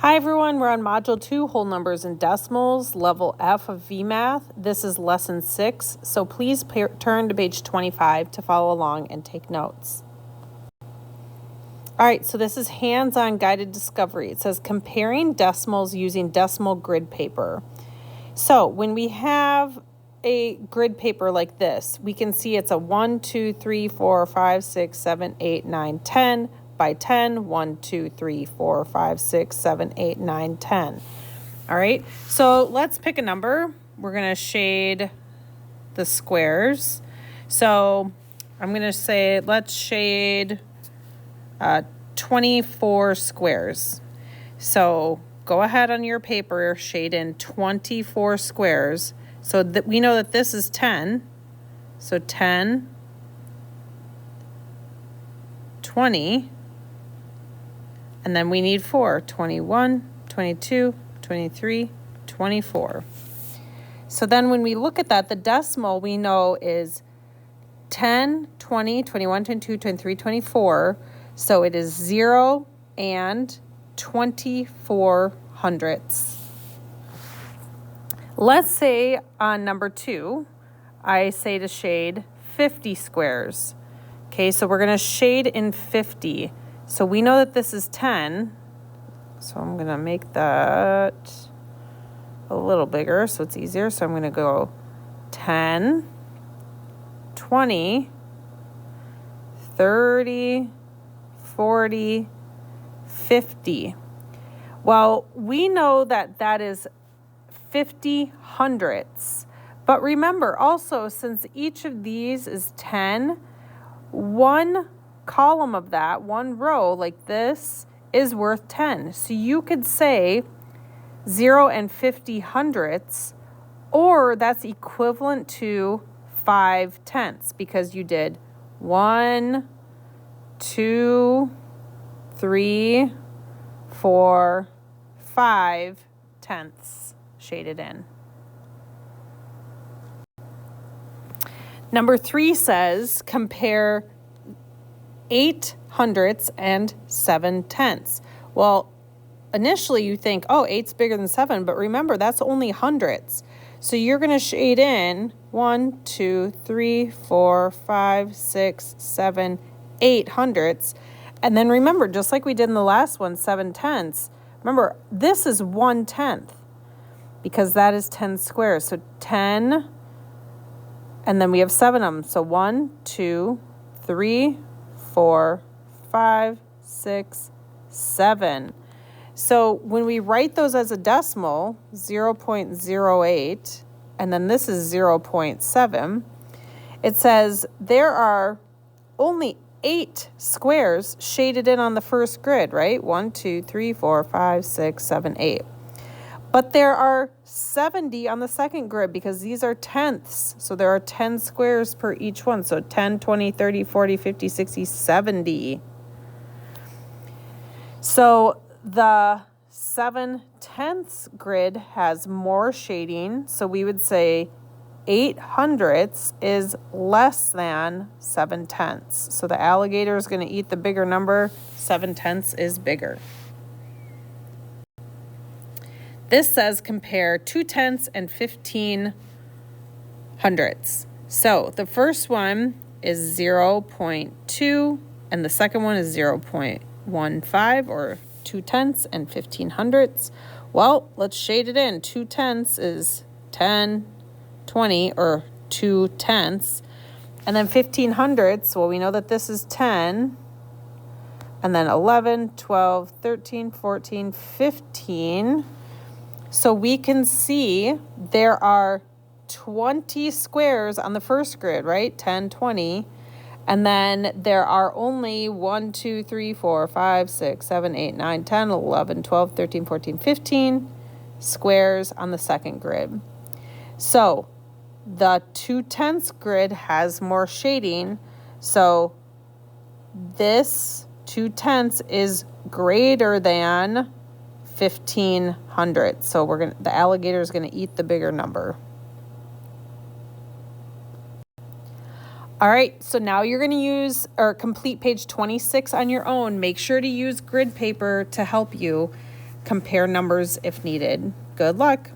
Hi everyone, we're on Module 2, Whole Numbers and Decimals, Level F of VMath. This is Lesson 6, so please turn to page 25 to follow along and take notes. All right, so this is hands-on guided discovery. It says comparing decimals using decimal grid paper. So when we have a grid paper like this, we can see it's a 1, 2, 3, 4, 5, 6, 7, 8, 9, 10 by 10, 1, 2, 3, 4, 5, 6, 7, 8, 9, 10. All right, so let's pick a number. We're going to shade the squares. So I'm going to say let's shade 24 squares. So go ahead on your paper, shade in 24 squares. So that we know that this is 10. So 10, 20. And then we need 4, 21, 22, 23, 24. So then when we look at that, the decimal we know is 10, 20, 21, 22, 23, 24. So it is 0 and 24 hundredths. Let's say on number 2, I say to shade 50 squares. Okay, so we're going to shade in 50. So we know that this is 10, so I'm going to make that a little bigger so it's easier. So I'm going to go 10, 20, 30, 40, 50. Well, we know that that is 50 hundredths. But remember also, since each of these is 10, one column of that, one row like this, is worth 10. So you could say 0 and 50 hundredths, or that's equivalent to 5 tenths because you did 1, 2, 3, 4, 5 tenths shaded in. Number 3 says compare 8 hundredths and 7 tenths. Well, initially you think, oh, 8's bigger than 7, but remember that's only hundredths. So you're going to shade in 1, 2, 3, 4, 5, 6, 7, 8 hundredths. And then remember, just like we did in the last one, 7 tenths, remember this is 1 tenth because that is 10 squares. So 10, and then we have 7 of them. So 1, 2, 3, 4, 5, 6, 7. So when we write those as a decimal, 0.08, and then this is 0.7, it says there are only 8 squares shaded in on the first grid, right? 1, 2, 3, 4, 5, 6, 7, 8. But there are 70 on the second grid because these are tenths. So there are 10 squares per each one. So 10, 20, 30, 40, 50, 60, 70. So the 7 tenths grid has more shading. So we would say 8 hundredths is less than 7 tenths. So the alligator is going to eat the bigger number. 7 tenths is bigger. This says compare 2 tenths and 15 hundredths. So the first one is 0.2 and the second one is 0.15 or 2 tenths and 15 hundredths. Well, let's shade it in. 2 tenths is 10, 20 or 2 tenths. And then 15 hundredths, well, we know that this is 10. And then 11, 12, 13, 14, 15. So we can see there are 20 squares on the first grid, right? 10, 20. And then there are only 1, 2, 3, 4, 5, 6, 7, 8, 9, 10, 11, 12, 13, 14, 15 squares on the second grid. So the 2 tenths grid has more shading. So this 2 tenths is greater than 15 hundredths. So the alligator is going to eat the bigger number. All right, so now you're going to use or complete page 26 on your own. Make sure to use grid paper to help you. compare numbers if needed. Good luck.